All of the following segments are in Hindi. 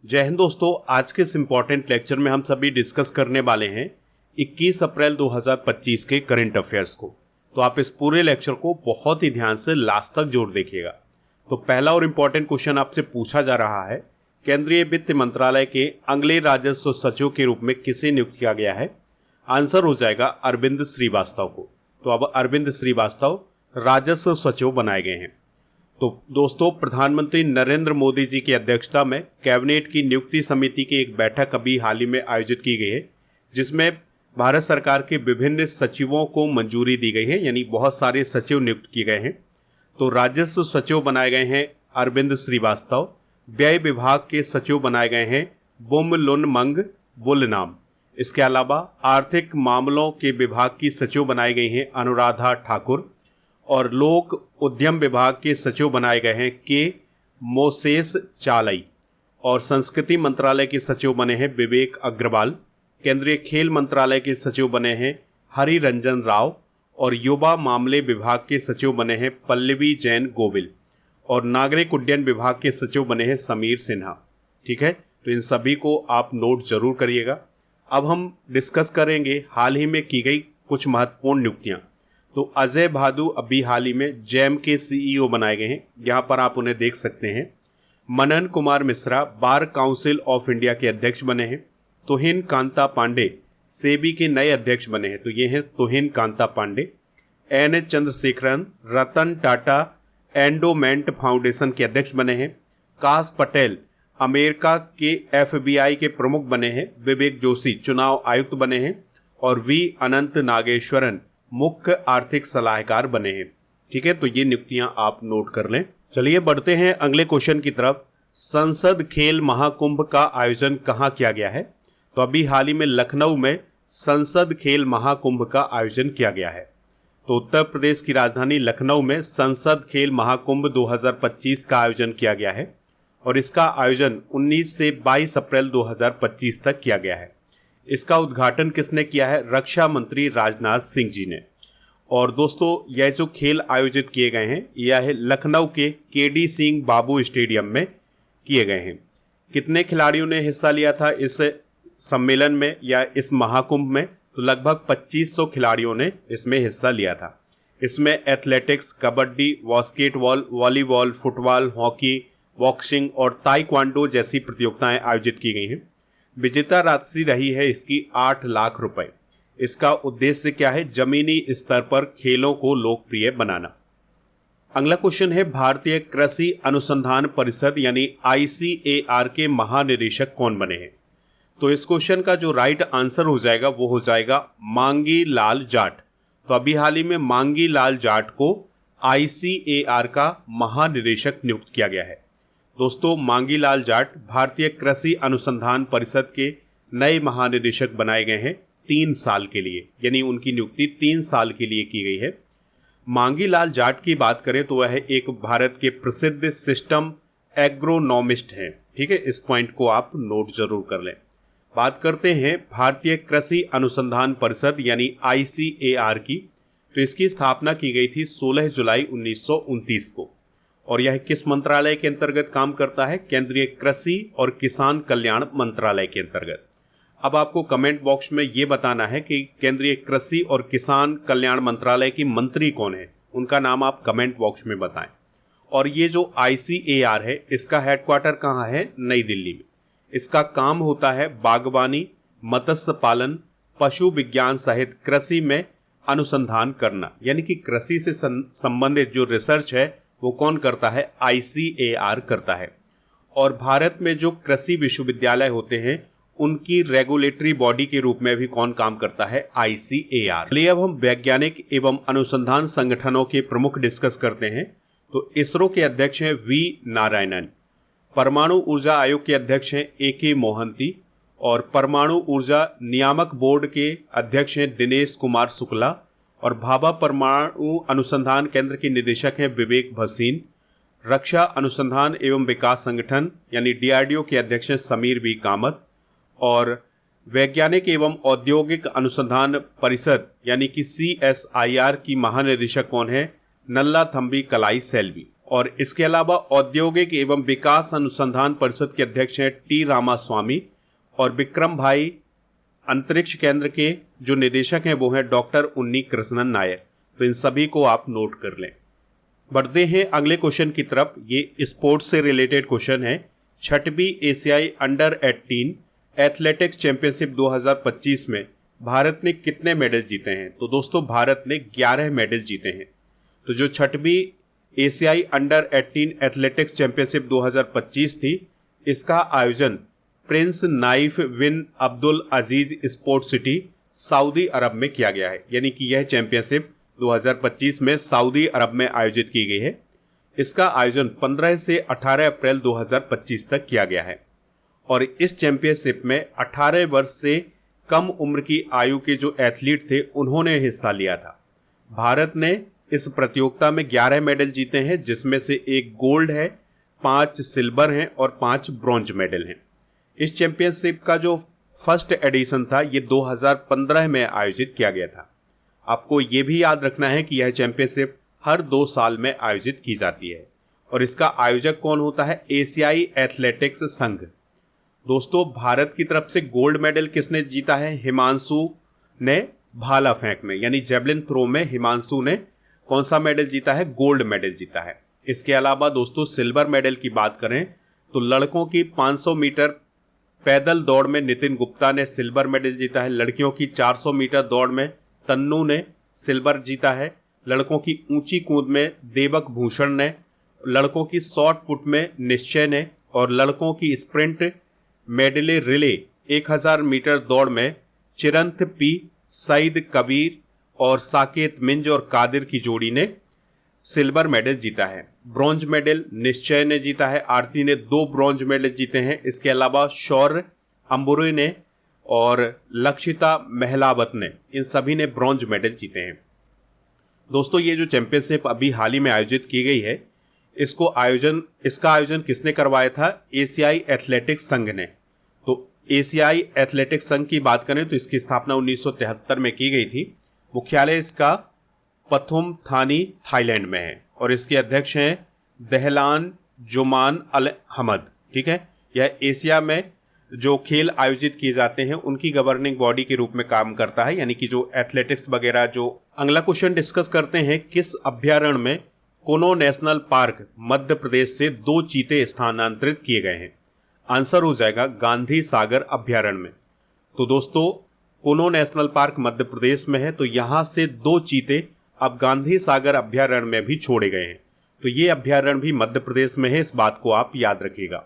जय हिंद दोस्तों। आज के इस इम्पॉर्टेंट लेक्चर में हम सभी डिस्कस करने वाले हैं 21 अप्रैल 2025 के करंट अफेयर्स को। तो आप इस पूरे लेक्चर को बहुत ही ध्यान से लास्ट तक जोड़ देखिएगा। तो पहला और इम्पॉर्टेंट क्वेश्चन आपसे पूछा जा रहा है, केंद्रीय वित्त मंत्रालय के अगले राजस्व सचिव के रूप में किसे नियुक्त किया गया है? आंसर हो जाएगा अरविंद श्रीवास्तव को। तो अब अरविंद श्रीवास्तव राजस्व सचिव बनाए गए हैं। तो दोस्तों, प्रधानमंत्री नरेंद्र मोदी जी की अध्यक्षता में कैबिनेट की नियुक्ति समिति की एक बैठक अभी हाल ही में आयोजित की गई है, जिसमें भारत सरकार के विभिन्न सचिवों को मंजूरी दी गई है, यानी बहुत सारे सचिव नियुक्त किए गए हैं। तो राजस्व सचिव बनाए गए हैं अरविंद श्रीवास्तव, व्यय विभाग के सचिव बनाए गए हैं बुमलुनमंग बुलनाम। इसके अलावा आर्थिक मामलों के विभाग की सचिव बनाई गई हैं अनुराधा ठाकुर, और लोक उद्यम विभाग के सचिव बनाए गए हैं के मोसेस चालई, और संस्कृति मंत्रालय के सचिव बने हैं विवेक अग्रवाल। केंद्रीय खेल मंत्रालय के सचिव बने हैं हरि रंजन राव, और युवा मामले विभाग के सचिव बने हैं पल्लवी जैन गोविल, और नागरिक उड्डयन विभाग के सचिव बने हैं समीर सिन्हा। ठीक है, तो इन सभी को आप नोट जरूर करिएगा। अब हम डिस्कस करेंगे हाल ही में की गई कुछ महत्वपूर्ण नियुक्तियां। तो अजय भादु अभी हाल ही में जैम के सीईओ बनाए गए हैं, यहाँ पर आप उन्हें देख सकते हैं। Manan Kumar Mishra bar council of India के अध्यक्ष बने हैं। तुहिन कांता पांडे सेबी के नए अध्यक्ष बने हैं, तो ये हैं तुहिन Kanta Pandey. N Chandrasekaran Ratan Tata endowment foundation के अध्यक्ष बने हैं। काश पटेल अमेरिका के FBI के प्रमुख बने हैं। विवेक जोशी चुनाव आयुक्त बने हैं, और वी अनंत नागेश्वरन मुख्य आर्थिक सलाहकार बने हैं। ठीक है, तो ये नियुक्तियां आप नोट कर लें। चलिए बढ़ते हैं अगले क्वेश्चन की तरफ। संसद खेल महाकुंभ का आयोजन कहाँ किया गया है? तो अभी हाल ही में लखनऊ में संसद खेल महाकुंभ का आयोजन किया गया है। तो उत्तर प्रदेश की राजधानी लखनऊ में संसद खेल महाकुंभ 2025 का आयोजन किया गया है, और इसका आयोजन 19 से 22 अप्रैल 2025 तक किया गया है। इसका उद्घाटन किसने किया है? रक्षा मंत्री राजनाथ सिंह जी ने। और दोस्तों, यह जो खेल आयोजित किए गए हैं यह है लखनऊ के KD सिंह बाबू स्टेडियम में किए गए हैं। कितने खिलाड़ियों ने हिस्सा लिया था इस सम्मेलन में या इस महाकुंभ में? तो लगभग 2500 खिलाड़ियों ने इसमें हिस्सा लिया था। इसमें athletics, kabaddi, basketball, volleyball, football, hockey, boxing और ताइक्वांडो जैसी प्रतियोगिताएं आयोजित की गई हैं। विजेता राशि रही है इसकी 8 लाख रुपए। इसका उद्देश्य क्या है? जमीनी स्तर पर खेलों को लोकप्रिय बनाना। अगला क्वेश्चन है, भारतीय कृषि अनुसंधान परिषद यानी ICAR के महानिदेशक कौन बने हैं? तो इस क्वेश्चन का जो राइट आंसर हो जाएगा वो हो जाएगा मांगी लाल जाट। तो अभी हाल ही में मांगी लाल जाट को ICAR का महानिदेशक नियुक्त किया गया है। दोस्तों, मांगी लाल जाट भारतीय कृषि अनुसंधान परिषद के नए महानिदेशक बनाए गए हैं 3 साल के लिए, यानी उनकी नियुक्ति 3 साल के लिए की गई है। मांगी लाल जाट की बात करें तो वह एक भारत के प्रसिद्ध सिस्टम एग्रोनॉमिस्ट हैं। ठीक है, इस पॉइंट को आप नोट जरूर कर लें। बात करते हैं भारतीय कृषि अनुसंधान परिषद यानी ICAR की। तो इसकी स्थापना की गई थी 16 जुलाई 1929 को, और यह किस मंत्रालय के अंतर्गत काम करता है? केंद्रीय कृषि और किसान कल्याण मंत्रालय के अंतर्गत। अब आपको कमेंट बॉक्स में ये बताना है कि केंद्रीय कृषि और किसान कल्याण मंत्रालय की मंत्री कौन है, उनका नाम आप कमेंट बॉक्स में बताएं। और ये जो ICAR है इसका हेडक्वार्टर कहाँ है? नई दिल्ली में। इसका काम होता है बागवानी, मत्स्य पालन, पशु विज्ञान सहित कृषि में अनुसंधान करना, यानी कि कृषि से संबंधित जो रिसर्च है वो कौन करता है? ICAR करता है। और भारत में जो कृषि विश्वविद्यालय होते हैं उनकी रेगुलेटरी बॉडी के रूप में भी कौन काम करता है? ICAR। चलिए अब हम वैज्ञानिक एवं अनुसंधान संगठनों के प्रमुख डिस्कस करते हैं। तो इसरो के अध्यक्ष हैं V नारायणन, परमाणु ऊर्जा आयोग के अध्यक्ष हैं AK मोहंती, और परमाणु ऊर्जा नियामक बोर्ड के अध्यक्ष हैं दिनेश कुमार शुक्ला, और भाभा परमाणु अनुसंधान केंद्र के निदेशक हैं विवेक भसीन। रक्षा अनुसंधान एवं विकास संगठन यानी DRDO के अध्यक्ष हैं समीर V कामत, और वैज्ञानिक एवं औद्योगिक अनुसंधान परिषद यानी कि CSIR की महानिदेशक कौन है? नल्ला थम्बी कलाई सेल्वी, और इसके अलावा औद्योगिक एवं विकास अनुसंधान परिषद के अध्यक्ष हैं टी रामास्वामी, और विक्रम भाई अंतरिक्ष केंद्र के जो निदेशक हैं वो हैं डॉक्टर उन्नी कृष्णन नायर। तो इन सभी को आप नोट कर लें। बढ़ते हैं अगले क्वेश्चन की तरफ। ये स्पोर्ट्स से रिलेटेड क्वेश्चन है। 6वीं एशियाई अंडर 18 एथलेटिक्स चैंपियनशिप 2025 में भारत ने कितने मेडल जीते हैं? तो दोस्तों भारत ने 11 मेडल जीते हैं। तो जो 6वीं एशियाई अंडर 18 एथलेटिक्स चैंपियनशिप 2025 थी, इसका आयोजन प्रिंस नाइफ बिन अब्दुल अजीज स्पोर्ट्स सिटी सऊदी अरब में किया गया है। यानी कि यह चैंपियनशिप 2025 में सऊदी अरब में आयोजित की गई है। इसका आयोजन 15 से 18 अप्रैल 2025 तक किया गया है और इस चैंपियनशिप में 18 वर्ष से कम उम्र की आयु के जो एथलीट थे उन्होंने हिस्सा लिया था। भारत ने इस प्रतियोगिता में 11 मेडल जीते हैं, जिसमें से 1 गोल्ड है, 5 सिल्वर हैं और 5 ब्रॉन्ज मेडल हैं। इस चैंपियनशिप का जो फर्स्ट एडिशन था ये 2015 में आयोजित किया गया था। आपको ये भी याद रखना है कि यह चैंपियनशिप हर 2 साल में आयोजित की जाती है और इसका आयोजक कौन होता है? एशियाई एथलेटिक्स संघ। दोस्तों भारत की तरफ से गोल्ड मेडल किसने जीता है? हिमांशु ने भाला फेंक में, यानी जेवलिन थ्रो में हिमांशु ने कौन सा मेडल जीता है? गोल्ड मेडल जीता है। इसके अलावा दोस्तों सिल्वर मेडल की बात करें तो लड़कों की 500 मीटर पैदल दौड़ में नितिन गुप्ता ने सिल्वर मेडल जीता है। लड़कियों की 400 मीटर दौड़ में तन्नू ने सिल्वर जीता है। लड़कों की ऊंची कूद में देवक भूषण ने, लड़कों की शॉर्ट पुट में निश्चय ने और लड़कों की स्प्रिंट मेडले रिले 1000 मीटर दौड़ में चिरंत पी, सईद कबीर और साकेत मिंज और कादिर की जोड़ी ने सिल्वर मेडल जीता है। ब्रॉन्ज मेडल निश्चय ने जीता है। आरती ने 2 ब्रॉन्ज मेडल जीते हैं। इसके अलावा शौर्य अंबुरे ने और लक्षिता महलावत ने, इन सभी ने ब्रॉन्ज मेडल जीते हैं। दोस्तों ये जो चैंपियनशिप अभी हाल ही में आयोजित की गई है, इसका आयोजन किसने करवाया था? एशियाई एथलेटिक्स संघ ने। तो एशियाई एथलेटिक्स संघ की बात करें तो इसकी स्थापना 1973 में की गई थी। मुख्यालय इसका पथुम थानी थाईलैंड में है और इसके अध्यक्ष हैं दहलान जुमान अल हमद। ठीक है, यह एशिया में जो खेल आयोजित किए जाते हैं उनकी गवर्निंग बॉडी के रूप में काम करता है, यानी कि जो एथलेटिक्स वगैरह जो। अगला क्वेश्चन डिस्कस करते हैं, किस अभ्यारण्य में कोनो नेशनल पार्क मध्य प्रदेश से 2 चीते स्थानांतरित किए गए हैं? आंसर हो जाएगा गांधी सागर अभ्यारण्य में। तो दोस्तों कोनो नेशनल पार्क मध्य प्रदेश में है, तो यहां से 2 चीते अब गांधी सागर अभ्यारण्य में भी छोड़े गए हैं। तो ये अभ्यारण्य भी मध्य प्रदेश में है, इस बात को आप याद रखिएगा।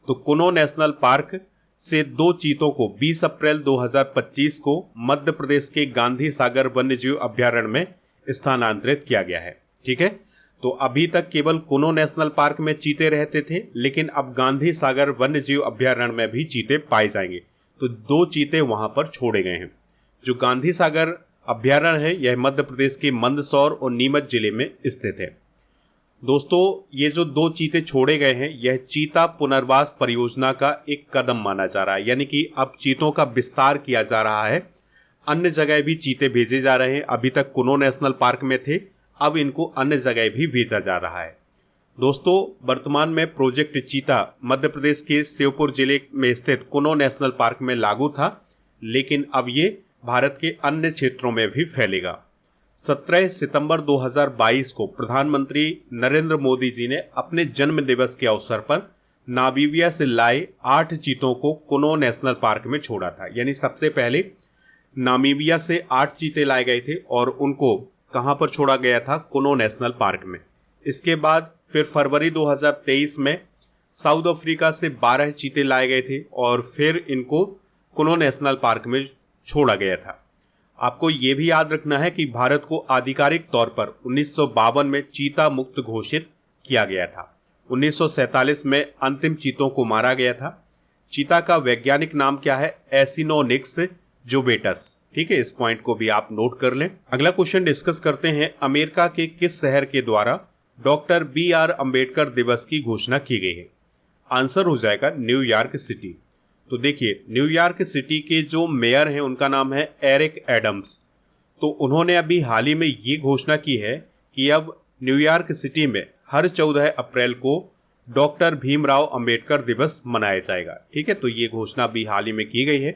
तो कुनो नेशनल पार्क से 2 चीतों को 20 अप्रैल 2025 को मध्य प्रदेश के गांधी सागर वन्यजीव अभ्यारण्य में स्थानांतरित किया गया है। ठीक है, तो अभी तक केवल कुनो नेशनल पार्क में चीते रहते थे, लेकिन अब गांधी सागर वन्यजीव अभ्यारण्य में भी चीते पाए जाएंगे। तो 2 चीते वहां पर छोड़े गए हैं। जो गांधी सागर अभ्यारण्य है यह मध्य प्रदेश के मंदसौर और नीमच जिले में स्थित है। दोस्तों ये जो 2 चीते छोड़े गए हैं यह चीता पुनर्वास परियोजना का एक कदम माना जा रहा है, यानी कि अब चीतों का विस्तार किया जा रहा है। अन्य जगह भी चीते भेजे जा रहे हैं। अभी तक कुनो नेशनल पार्क में थे, अब इनको अन्य जगह भी भेजा जा रहा है। दोस्तों वर्तमान में प्रोजेक्ट चीता मध्य प्रदेश के श्योपुर जिले में स्थित कुनो नेशनल पार्क में लागू था, लेकिन अब ये भारत के अन्य क्षेत्रों में भी फैलेगा। 17 सितंबर 2022 को प्रधानमंत्री नरेंद्र मोदी जी ने अपने जन्म दिवस के अवसर पर नामीबिया से लाए 8 चीतों को कुनो नेशनल पार्क में छोड़ा था। यानी सबसे पहले नामीबिया से 8 चीते लाए गए थे और उनको कहां पर छोड़ा गया था? कुनो नेशनल पार्क में। इसके बाद फिर फरवरी 2023 में साउथ अफ्रीका से 12 चीते लाए गए थे और फिर इनको कुनो नेशनल पार्क में छोड़ा गया था। आपको ये भी याद रखना है कि भारत को आधिकारिक तौर पर 1952 में चीता मुक्त घोषित किया गया था। 1947 में अंतिम चीतों को मारा गया था। चीता का वैज्ञानिक नाम क्या है? Acinonyx jubatus. ठीक है, इस पॉइंट को भी आप नोट कर लें। अगला क्वेश्चन डिस्कस करते हैं, अमेरिका के किस शहर के द्वारा डॉक्टर BR अम्बेडकर दिवस की घोषणा की गई है? आंसर हो जाएगा न्यूयॉर्क सिटी। तो देखिए न्यूयॉर्क सिटी के जो मेयर हैं उनका नाम है एरिक एडम्स। तो उन्होंने अभी हाल ही में ये घोषणा की है कि अब न्यूयॉर्क सिटी में हर 14 अप्रैल को डॉक्टर भीमराव अंबेडकर दिवस मनाया जाएगा। ठीक है, तो ये घोषणा भी हाल ही में की गई है।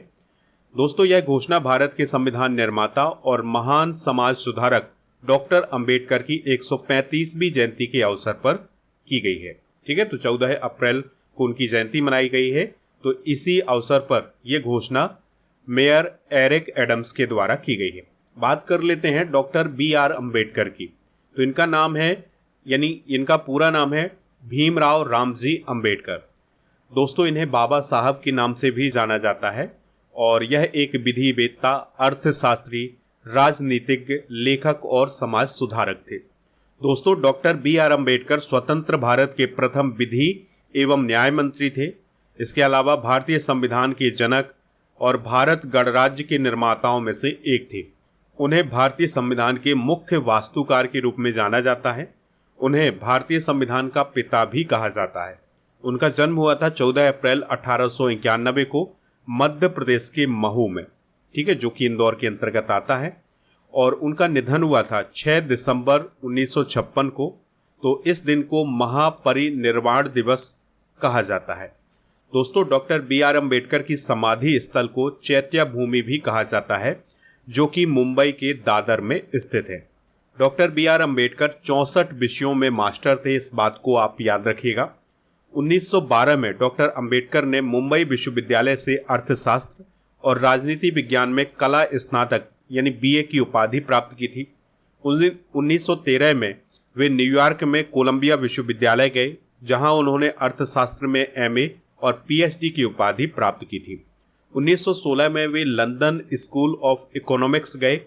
दोस्तों, यह घोषणा भारत के संविधान निर्माता और महान समाज सुधारक डॉक्टर अंबेडकर की 135वीं जयंती के अवसर पर की गई है। ठीक है, तो 14 अप्रैल को उनकी जयंती मनाई गई है। तो इसी अवसर पर यह घोषणा मेयर एरिक एडम्स के द्वारा की गई है। बात कर लेते हैं डॉक्टर BR अंबेडकर की। तो इनका नाम है, यानी इनका पूरा नाम है भीमराव रामजी अंबेडकर। दोस्तों, इन्हें बाबा साहब के नाम से भी जाना जाता है और यह एक विधिवेत्ता, अर्थशास्त्री, राजनीतिज्ञ, लेखक और समाज सुधारक थे। दोस्तों, डॉक्टर BR अंबेडकर स्वतंत्र भारत के प्रथम विधि एवं न्याय मंत्री थे। इसके अलावा भारतीय संविधान के जनक और भारत गणराज्य के निर्माताओं में से एक थे। उन्हें भारतीय संविधान के मुख्य वास्तुकार के रूप में जाना जाता है। उन्हें भारतीय संविधान का पिता भी कहा जाता है। उनका जन्म हुआ था 14 अप्रैल 1891 को मध्य प्रदेश के महू में, ठीक है, जो कि इंदौर के अंतर्गत आता है। और उनका निधन हुआ था 6 दिसंबर 1956 को। तो इस दिन को महापरिनिर्वाण दिवस कहा जाता है। दोस्तों, डॉक्टर BR अंबेडकर की समाधि स्थल को चैत्य भूमि भी कहा जाता है, जो कि मुंबई के दादर में स्थित है। डॉक्टर BR अंबेडकर 64 विषयों में मास्टर थे, इस बात को आप याद रखिएगा। 1912 में डॉक्टर अंबेडकर ने मुंबई विश्वविद्यालय से अर्थशास्त्र और राजनीति विज्ञान में कला स्नातक यानी BA की उपाधि प्राप्त की थी। 1913 में वे न्यूयॉर्क में कोलंबिया विश्वविद्यालय गए, जहां उन्होंने अर्थशास्त्र में MA और PhD की उपाधि प्राप्त की थी। 1916 में वे लंदन स्कूल ऑफ इकोनॉमिक्स गए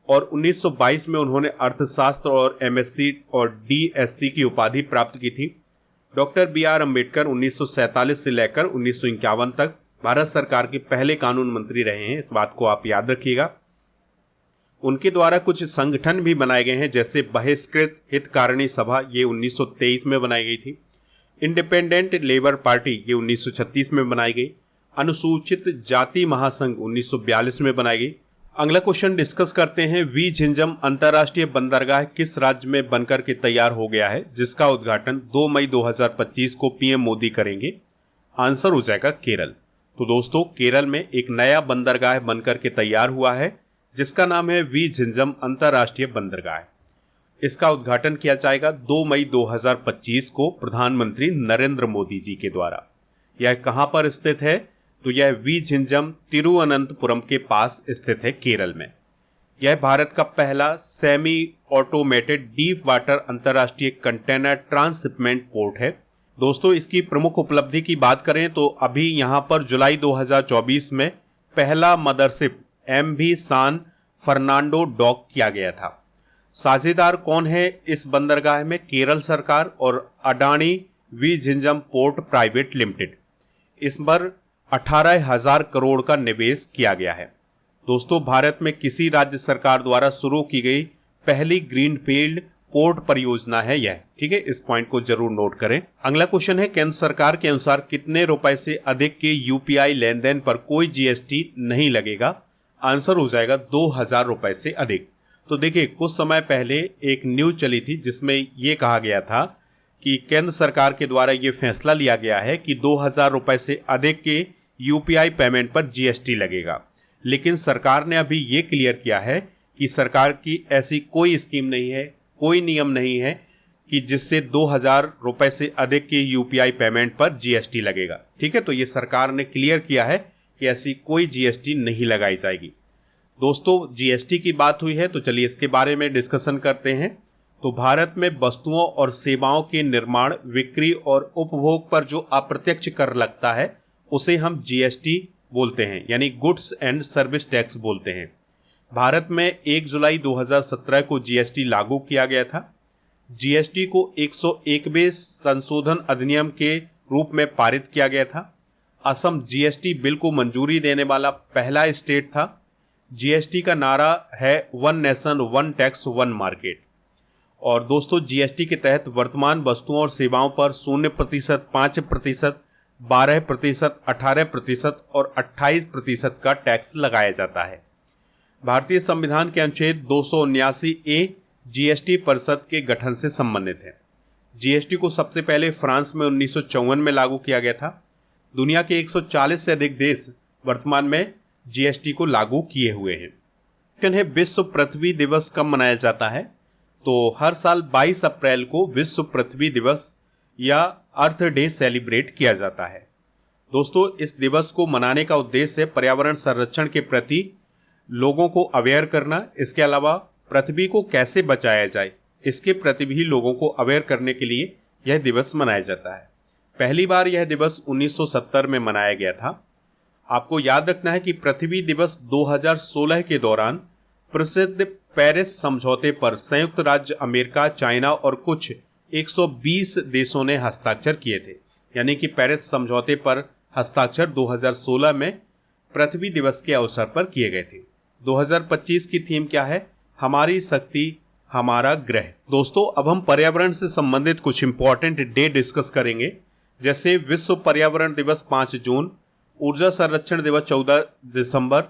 और 1922 में उन्होंने अर्थशास्त्र और MSc और DSc की उपाधि प्राप्त की थी। डॉक्टर BR अंबेडकर 1947 से लेकर 1951 तक भारत सरकार के पहले कानून मंत्री रहे हैं, इस बात को आप याद रखिएगा। उनके द्वारा कुछ संगठन भी बनाए गए हैं, जैसे बहिष्कृत हितकारिणी सभा, ये 1923 में बनाई गई थी। इंडिपेंडेंट लेबर पार्टी, ये 1936 में बनाई गई। अनुसूचित जाति महासंघ 1942 में बनाई गई। अगला क्वेश्चन डिस्कस करते हैं, वी झिंझम अंतर्राष्ट्रीय बंदरगाह किस राज्य में बनकर के तैयार हो गया है, जिसका उद्घाटन 2 मई 2025 को PM मोदी करेंगे? आंसर हो जाएगा केरल। तो दोस्तों, केरल में एक नया बंदरगाह बनकर के तैयार हुआ है, जिसका नाम है वी झिंझम अंतर्राष्ट्रीय बंदरगाह। इसका उद्घाटन किया जाएगा 2 मई 2025 को प्रधानमंत्री नरेंद्र मोदी जी के द्वारा। यह कहां पर स्थित है? तो यह वी झिंझम तिरुवनंतपुरम के पास स्थित है, केरल में। यह भारत का पहला सेमी ऑटोमेटेड डीप वाटर अंतर्राष्ट्रीय कंटेनर ट्रांसशिपमेंट पोर्ट है। दोस्तों, इसकी प्रमुख उपलब्धि की बात करें तो अभी यहां पर जुलाई 2024 में पहला मदरशिप MV सान फर्नांडो डॉक किया गया था। साझेदार कौन है इस बंदरगाह में? केरल सरकार और Adani Vizhinjam port private limited. इस पर 18,000 करोड़ का निवेश किया गया है। दोस्तों, भारत में किसी राज्य सरकार द्वारा शुरू की गई पहली ग्रीनफील्ड पोर्ट परियोजना है यह। ठीक है, इस पॉइंट को जरूर नोट करें। अगला क्वेश्चन है, केंद्र सरकार के अनुसार कितने रुपए से अधिक के UPI लेन देन पर कोई GST नहीं लगेगा? आंसर हो जाएगा 2,000 रुपए से अधिक। तो देखिए, कुछ समय पहले एक न्यूज चली थी जिसमें यह कहा गया था कि केंद्र सरकार के द्वारा यह फैसला लिया गया है कि 2,000 रुपए से अधिक के UPI पेमेंट पर GST लगेगा। लेकिन सरकार ने अभी ये क्लियर किया है कि सरकार की ऐसी कोई स्कीम नहीं है, कोई नियम नहीं है कि जिससे 2,000 रुपए से अधिक के UPI पेमेंट पर GST लगेगा। ठीक है, तो ये सरकार ने क्लियर किया है कि ऐसी कोई GST नहीं लगाई जाएगी। दोस्तों, GST की बात हुई है तो चलिए इसके बारे में डिस्कशन करते हैं। तो भारत में वस्तुओं और सेवाओं के निर्माण, बिक्री और उपभोग पर जो अप्रत्यक्ष कर लगता है उसे हम GST बोलते हैं, यानी गुड्स एंड सर्विस टैक्स बोलते हैं। भारत में 1 जुलाई 2017 को GST लागू किया गया था। GST को 101वें संशोधन अधिनियम के रूप में पारित किया गया था। असम GST बिल को मंजूरी देने वाला पहला स्टेट था। GST का नारा है one nation one tax one market. और दोस्तों, GST के तहत वर्तमान वस्तुओं और सेवाओं पर 0%, 5%, 12%, 18% और 28% का टैक्स लगाया जाता है। भारतीय संविधान के अनुच्छेद 279A GST परिषद के गठन से संबंधित है। जीएसटी को सबसे पहले फ्रांस में 1954 में लागू किया गया था। दुनिया के 140 से अधिक देश वर्तमान में जीएसटी को लागू किए हुए हैं। है विश्व पृथ्वी दिवस कब मनाया जाता है? तो हर साल 22 अप्रैल को विश्व पृथ्वी दिवस या अर्थ डे सेलिब्रेट किया जाता है। दोस्तों, इस दिवस को मनाने का उद्देश्य है पर्यावरण संरक्षण के प्रति लोगों को अवेयर करना। इसके अलावा पृथ्वी को कैसे बचाया जाए इसके प्रति भी लोगों को अवेयर करने के लिए यह दिवस मनाया जाता है। पहली बार यह दिवस 1970 में मनाया गया था। आपको याद रखना है कि पृथ्वी दिवस 2016 के दौरान प्रसिद्ध पेरिस समझौते पर संयुक्त राज्य अमेरिका, चाइना और कुछ 120 देशों ने हस्ताक्षर किए थे। यानी कि पेरिस समझौते पर हस्ताक्षर 2016 में पृथ्वी दिवस के अवसर पर किए गए थे। 2025 की थीम क्या है? हमारी शक्ति हमारा ग्रह। दोस्तों, अब हम पर्यावरण से संबंधित कुछ इंपॉर्टेंट डे डिस्कस करेंगे, जैसे विश्व पर्यावरण दिवस 5 जून, ऊर्जा संरक्षण दिवस 14 दिसंबर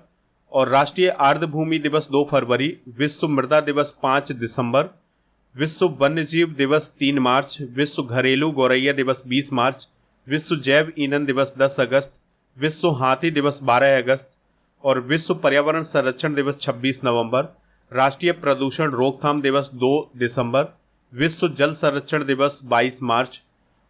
और राष्ट्रीय आर्द्रभूमि दिवस 2 फरवरी, विश्व मृदा दिवस 5 दिसंबर, विश्व वन्यजीव दिवस 3 मार्च, विश्व घरेलू गौरैया दिवस 20 मार्च, विश्व जैव ईंधन दिवस 10 अगस्त, विश्व हाथी दिवस 12 अगस्त और विश्व पर्यावरण संरक्षण दिवस 26 नवंबर, राष्ट्रीय प्रदूषण रोकथाम दिवस 2 दिसंबर, विश्व जल संरक्षण दिवस 22 मार्च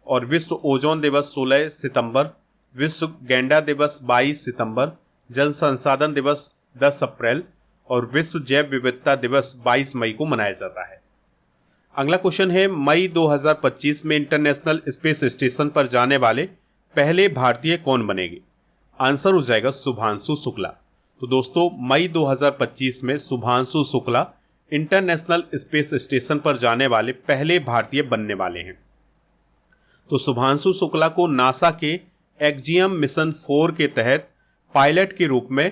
और विश्व ओजोन दिवस 16 सितंबर, विश्व गैंडा दिवस 22 सितंबर, जल संसाधन दिवस 10 अप्रैल और विश्व जैव विविधता दिवस 22 मई को मनाया जाता है। अगला क्वेश्चन है, मई 2025 में इंटरनेशनल स्पेस स्टेशन पर जाने वाले पहले भारतीय कौन बनेंगे? आंसर हो जाएगा शुभांशु शुक्ला। तो दोस्तों, मई 2025 में Shubhanshu Shukla international space station पर जाने वाले पहले भारतीय बनने वाले हैं। तो शुभांशु शुक्ला को नासा के एक्जियम मिशन 4 के तहत पायलट के रूप में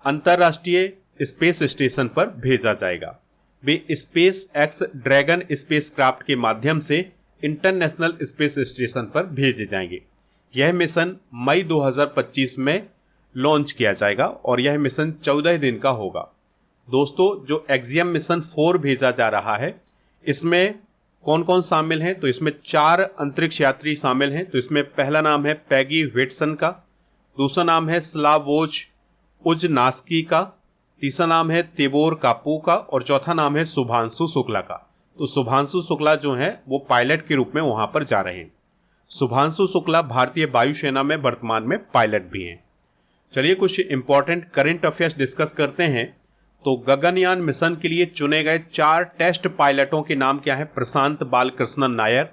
अंतर्राष्ट्रीय स्पेस स्टेशन पर भेजा जाएगा। वे स्पेस एक्स ड्रैगन स्पेसक्राफ्ट के माध्यम से इंटरनेशनल स्पेस स्टेशन पर भेजे जाएंगे। यह मिशन मई 2025 में लॉन्च किया जाएगा और यह मिशन 14 दिन का होगा। दोस्तों, जो एक्जियम मिशन 4 भेजा जा रहा है, इसमें कौन कौन शामिल हैं? तो इसमें 4 अंतरिक्ष यात्री शामिल हैं। तो इसमें पहला नाम है पैगी व्हिटसन का, दूसरा नाम है स्लावोज उजनास्की का, तीसरा नाम है तिबोर कापू का और चौथा नाम है शुभांशु शुक्ला का। तो शुभांशु शुक्ला जो है वो पायलट के रूप में वहां पर जा रहे हैं। शुभांशु शुक्ला भारतीय वायुसेना में वर्तमान में पायलट भी हैं। चलिए कुछ इंपॉर्टेंट करंट अफेयर्स डिस्कस करते हैं। तो गगनयान मिशन के लिए चुने गए 4 टेस्ट पायलटों के नाम क्या है? प्रशांत बालकृष्णन नायर,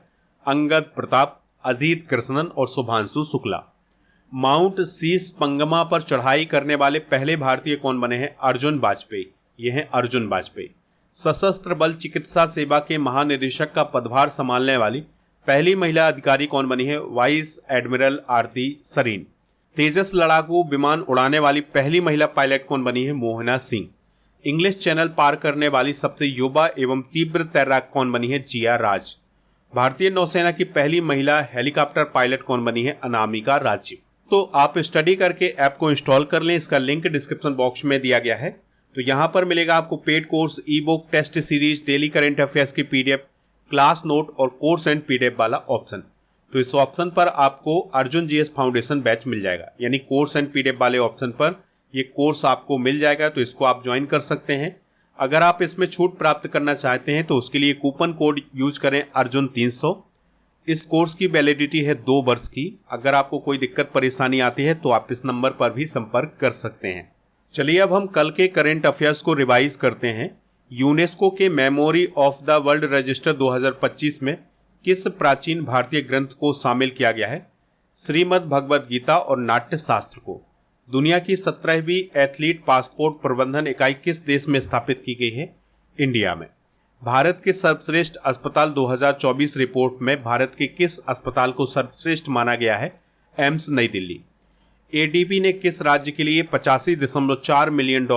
अंगद प्रताप, अजीत कृष्णन और शुभांशु शुक्ला। माउंट शीश पंगमा पर चढ़ाई करने वाले पहले भारतीय कौन बने हैं? अर्जुन वाजपेयी। ये हैं अर्जुन वाजपेयी। सशस्त्र बल चिकित्सा सेवा के महानिदेशक का पदभार संभालने वाली पहली महिला अधिकारी कौन बनी है? वाइस एडमिरल आरती सरीन। तेजस लड़ाकू विमान उड़ाने वाली पहली महिला पायलट कौन बनी है? मोहना सिंह। इंग्लिश चैनल पार करने वाली सबसे युवा एवं तीव्र तैराक कौन बनी है? जिया राज। भारतीय नौसेना की पहली महिला हेलीकॉप्टर पायलट कौन बनी है? अनामिका राजीव। तो आप स्टडी करके ऐप को इंस्टॉल कर लें। इसका लिंक डिस्क्रिप्शन बॉक्स में दिया गया है। तो यहाँ पर मिलेगा आपको paid course, e book, test series, daily current affairs की पीडीएफ, क्लास नोट और कोर्स एंड पीडीएफ वाला ऑप्शन। तो इस ऑप्शन पर आपको अर्जुन जीएस फाउंडेशन बैच मिल जाएगा, यानी कोर्स एंड पीडीएफ वाले ऑप्शन पर ये कोर्स आपको मिल जाएगा। तो इसको आप ज्वाइन कर सकते हैं। अगर आप इसमें छूट प्राप्त करना चाहते हैं तो उसके लिए कूपन कोड यूज करें अर्जुन 300। इस कोर्स की वैलिडिटी है 2 वर्ष की। अगर आपको कोई दिक्कत परेशानी आती है तो आप इस नंबर पर भी संपर्क कर सकते हैं। चलिए अब हम कल के करंट अफेयर्स को रिवाइज करते हैं। यूनेस्को के memory of the world register 2025 में किस प्राचीन भारतीय ग्रंथ को शामिल किया गया है? श्रीमद् भगवद गीता और नाट्य शास्त्र को। दुनिया की 17वीं एथलीट पासपोर्ट प्रबंधन इकाई किस देश में स्थापित की गई है? इंडिया में। भारत के सर्वश्रेष्ठ अस्पताल 2024 रिपोर्ट में भारत के किस अस्पताल को सर्वश्रेष्ठ माना गया है? एम्स नई दिल्ली। एडीबी ने किस राज्य के लिए $85.4 मिलियन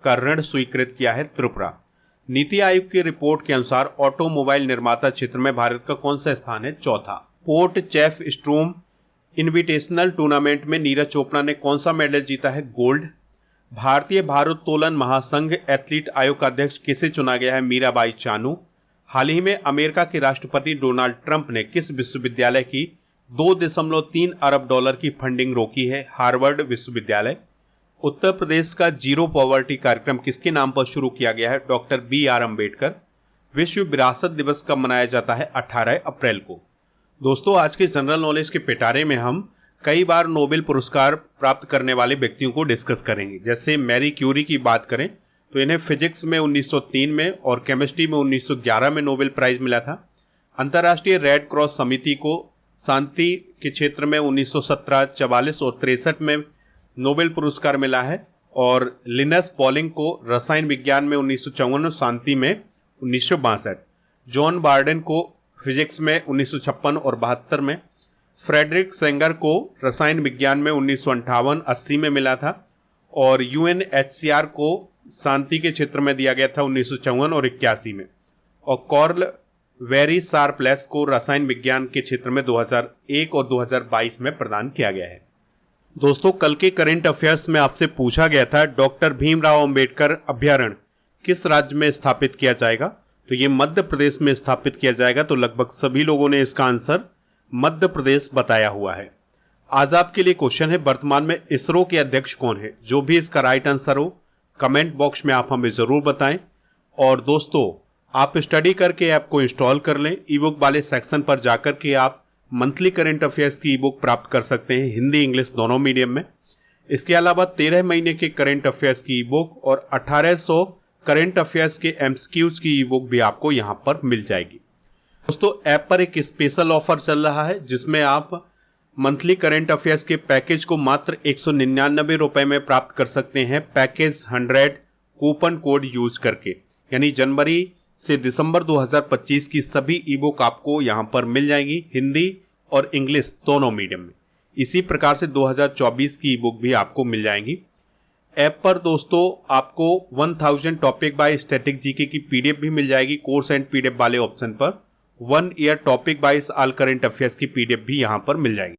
का ऋण स्वीकृत किया है? त्रिपुरा। नीति आयोग की रिपोर्ट के अनुसार ऑटोमोबाइल निर्माता क्षेत्र में भारत का कौन सा स्थान है? चौथा। पोर्ट चेफ स्ट्रोम इन्विटेशनल टूर्नामेंट में नीरज चोपड़ा ने कौन सा मेडल जीता है? गोल्ड। भारतीय भारोत्तोलन महासंघ एथलीट आयोग का अध्यक्ष किसे चुना गया है? मीराबाई चानू। हाल ही में अमेरिका के राष्ट्रपति डोनाल्ड ट्रंप ने किस विश्वविद्यालय की 2.3 अरब डॉलर की फंडिंग रोकी है? हार्वर्ड विश्वविद्यालय। उत्तर प्रदेश का जीरो पॉवर्टी कार्यक्रम किसके नाम पर शुरू किया गया है? Doctor BR Ambedkar. विश्व विरासत दिवस कब मनाया जाता है? 18 अप्रैल को। दोस्तों, आज के जनरल नॉलेज के पिटारे में हम कई बार नोबेल पुरस्कार प्राप्त करने वाले व्यक्तियों को डिस्कस करेंगे। जैसे मैरी क्यूरी की बात करें तो इन्हें फिजिक्स में 1903 में और केमिस्ट्री में 1911 में नोबेल प्राइज मिला था। अंतर्राष्ट्रीय रेड क्रॉस समिति को शांति के क्षेत्र में 1917, 44 और 63 में नोबेल पुरस्कार मिला है। और लिनस पॉलिंग को रसायन विज्ञान में 1954 और शांति में 1962। जॉन बार्डेन को फिजिक्स में 1956 और 72 में। फ्रेडरिक सेंगर को रसायन विज्ञान में 1958, 80 में मिला था। और UNHCR को शांति के क्षेत्र में दिया गया था 1954 और 81 में। और कॉर्ल वेरी शार्पलेस को रसायन विज्ञान के क्षेत्र में 2001 और 2022 में प्रदान किया गया है। दोस्तों, कल के करंट अफेयर्स में आपसे पूछा गया था डॉक्टर भीमराव अंबेडकर अभ्यारण्य किस राज्य में स्थापित किया जाएगा? तो ये मध्य प्रदेश में स्थापित किया जाएगा। तो लगभग सभी लोगों ने इसका आंसर मध्य प्रदेश बताया हुआ है। आज आपके लिए क्वेश्चन है, वर्तमान में इसरो के अध्यक्ष कौन है? जो भी इसका राइट आंसर हो कमेंट बॉक्स में आप हमें जरूर बताएं। और दोस्तों, आप स्टडी करके ऐप को इंस्टॉल कर लें। ईबुक वाले सेक्शन पर जाकर के आप मंथली करंट अफेयर्स की ईबुक प्राप्त कर सकते हैं, हिंदी इंग्लिश दोनों मीडियम में। इसके अलावा 13 महीने के करंट अफेयर्स की ईबुक और 1800 करंट अफेयर्स के MCQs की ईबुक भी आपको यहां पर मिल जाएगी। दोस्तों, ऐप पर एक स्पेशल ऑफर चल रहा है जिसमें आप मंथली करंट अफेयर्स के पैकेज को मात्र 199 रुपए में प्राप्त कर सकते हैं, पैकेज 100 कूपन कोड यूज करके। यानी जनवरी से दिसंबर 2025 की सभी ईबुक आपको यहां पर मिल जाएंगी, हिंदी और इंग्लिश दोनों मीडियम में। इसी प्रकार से 2024 की ईबुक भी आपको मिल जाएंगी। ऐप पर दोस्तों आपको 1000 टॉपिक बाय स्टैटिक जीके की PDF भी मिल जाएगी कोर्स एंड PDF वाले ऑप्शन पर। 1 year topic by all current affairs की PDF भी यहां पर मिल जाएगी।